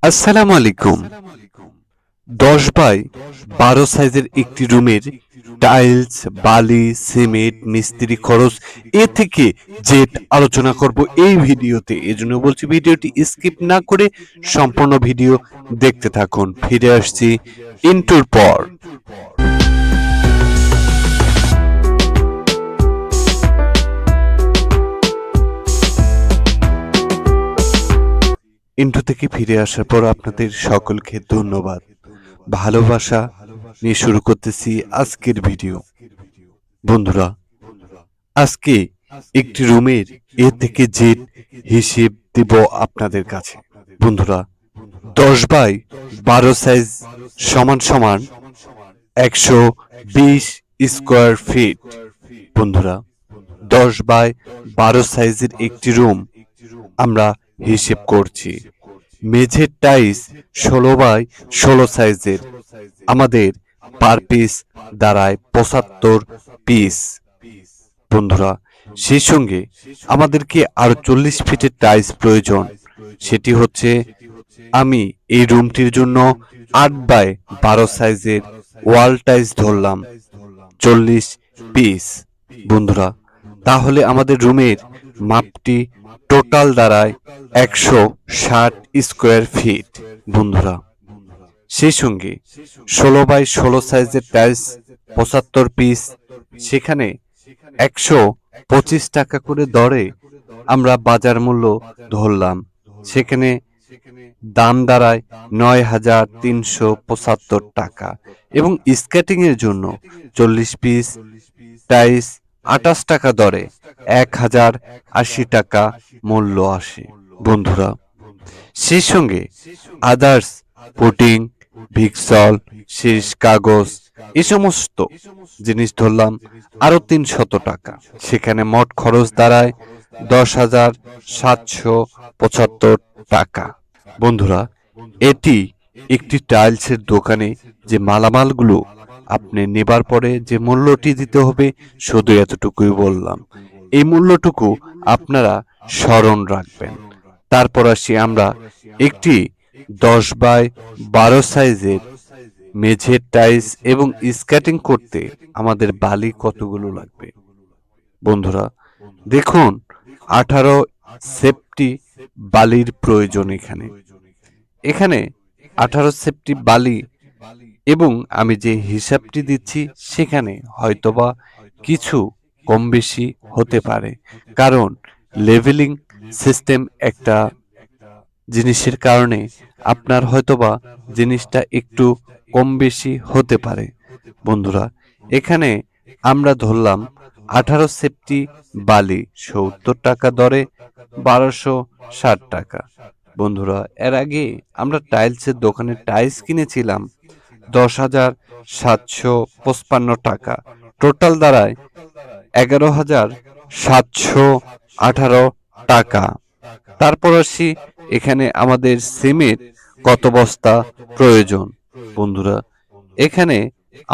আসসালামু আলাইকুম। 10 বাই 12 সাইজের একটি রুমের টাইলস, বালি, সিমেন্ট, মিস্ত্রি খরচ এ থেকে জেড আলোচনা করব এই ভিডিওতে। এজন্য বলছি ভিডিওটি স্কিপ না করে সম্পূর্ণ ভিডিও দেখতে থাকুন। ফিরে আসছি ইন্টুর পর। ইন্টু থেকে ফিরে আসার পর আপনাদের সকলকে ধন্যবাদ, ভালোবাসা নিয়ে শুরু করতেছি আজকের ভিডিও। বন্ধুরা, আজকে একটি রুমের এ থেকে জেড হিসেব দেব আপনাদের কাছে। বন্ধুরা, 10 বাই 12 সাইজ সমান সমান 120 স্কোয়ার ফিট। বন্ধুরা, 10 বাই 12 সাইজের একটি রুম আমরা হিসেব করছি। মেঝের টাইলস 16 বাই 16 সাইজের, আমাদের পার পিস দাঁড়ায় 75 পিস। বন্ধুরা, সেই সঙ্গে আমাদেরকে আরো 40 ফিটের টাইলস প্রয়োজন। সেটি হচ্ছে, আমি এই রুমটির জন্য 8 বাই 12 সাইজের ওয়াল টাইলস ধরলাম 40 পিস। বন্ধুরা, তাহলে আমাদের রুমের মাপটি টোটাল দাঁড়ায় 160 স্কোয়ার ফিট। বন্ধুরা, সেই সঙ্গে 16 বাই 16 সাইজের টাইলস 75 পিস, সেখানে 125 টাকা করে দরে আমরা বাজার মূল্য ধরলাম। সেখানে দাম দাঁড়ায় 9,375 টাকা। এবং স্কেটিং এর জন্য 40 পিস টাইলস 28 টাকা দরে 1,080 টাকা মূল্য আসে। বন্ধুরা, সেই সঙ্গে আদার্স পুটিং, ভিক্সল, শীষ, কাগজ এই সমস্ত জিনিস ধরলাম আরো 300 টাকা। সেখানে মোট খরচ দাঁড়ায় 10,775 টাকা। বন্ধুরা, এটি একটি টাইলসের দোকানে যে মালামালগুলো আপনি নেবার পরে যে মূল্যটি দিতে হবে, শুধু এতটুকুই বললাম। এই মূল্যটুকু আপনারা স্মরণ রাখবেন। তারপর আসি আমরা একটি 10 বাই 12 সাইজের মেঝের টাইলস এবং স্কেটিং করতে আমাদের বালি কতগুলো লাগবে। বন্ধুরা, দেখুন, 18 সেফটি বালির প্রয়োজন। এখানে 18 সেফটি বালি, এবং আমি যে হিসাবটি দিচ্ছি সেখানে হয়তোবা কিছু কম বেশি হতে পারে, কারণ লেভেলিং সিস্টেম একটা জিনিসের কারণে আপনার হয়তোবা জিনিসটা একটু কম বেশি হতে পারে। বন্ধুরা, এখানে আমরা ধরলাম 18 সেফটি বালি 70 টাকা দরে 1260 টাকা। বন্ধুরা, এর আগে আমরা টাইলসের দোকানে টাইলস কিনেছিলাম 10,755 টাকা। টোটাল দাঁড়ায় 11,718 টাকা। তারপর আসি, এখানে আমাদের সিমেন্ট কত বস্তা প্রয়োজন। বন্ধুরা, এখানে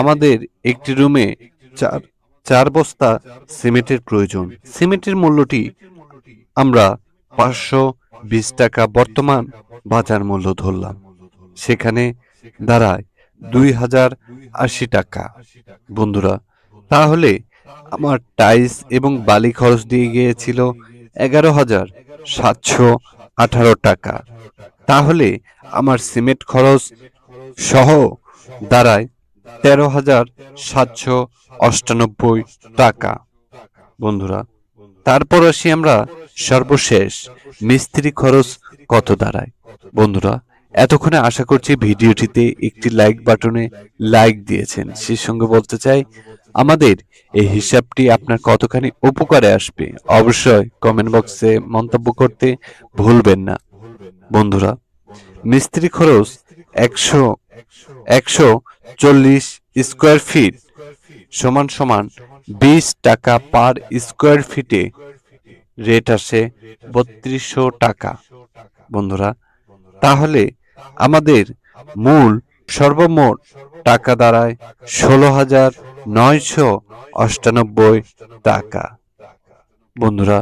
আমাদের একটি রুমে 4 বস্তা সিমেন্টের প্রয়োজন। সিমেন্টের মূল্যটি আমরা 520 টাকা বর্তমান বাজার মূল্য ধরলাম। সেখানে দাঁড়ায় 2,080 টাকা। বন্ধুরা, তাহলে আমার টাইলস এবং বালি খরচ দিয়ে গিয়েছিল 11,718 টাকা। তাহলে আমার সিমেন্ট খরচ সহ দাঁড়ায় 13,798 টাকা। বন্ধুরা, তারপর আসি আমরা সর্বশেষ মিস্ত্রি খরচ কত দাঁড়ায়। বন্ধুরা, এতক্ষণে আশা করছি ভিডিওটিতে একটি লাইক বাটনে লাইক দিয়েছেন। সেই সঙ্গে বলতে চাই, আমাদের এই হিসাবটি আপনার কতখানি উপকারে আসবে অবশ্যই কমেন্ট বক্সে মন্তব্য করতে ভুলবেন না। বন্ধুরা, মিস্ত্রি খরচ 140 স্কোয়ার ফিট সমান সমান 20 টাকা পার স্কোয়ার ফিটে রেট আসে 3200 টাকা। বন্ধুরা, তাহলে আমাদের মূল সর্বমোট টাকা দাঁড়ায় 16,998 টাকা। বন্ধুরা,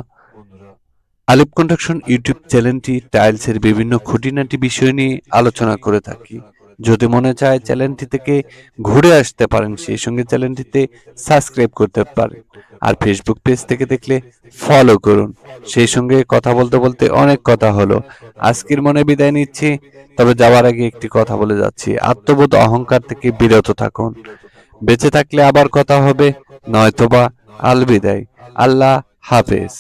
আলিফ কনস্ট্রাকশন ইউটিউব চ্যানেলটি টাইলসের বিভিন্ন খুঁটিনাটি বিষয় নিয়ে আলোচনা করে থাকি। যদি মনে চায় চ্যানেলটি থেকে ঘুরে আসতে পারেন, সেই সঙ্গে চ্যানেলটিতে সাবস্ক্রাইব করতে পারেন। আর ফেসবুক পেজ থেকে দেখলে ফলো করুন। সেই সঙ্গে কথা বলতে বলতে অনেক কথা হলো, আজকের মনে বিদায় নিচ্ছি। তবে যাওয়ার আগে একটি কথা বলে যাচ্ছি, আত্মবোধ অহংকার থেকে বিরত থাকুন। বেঁচে থাকলে আবার কথা হবে, নয়তোবা আলবিদায়। আল্লাহ হাফেজ।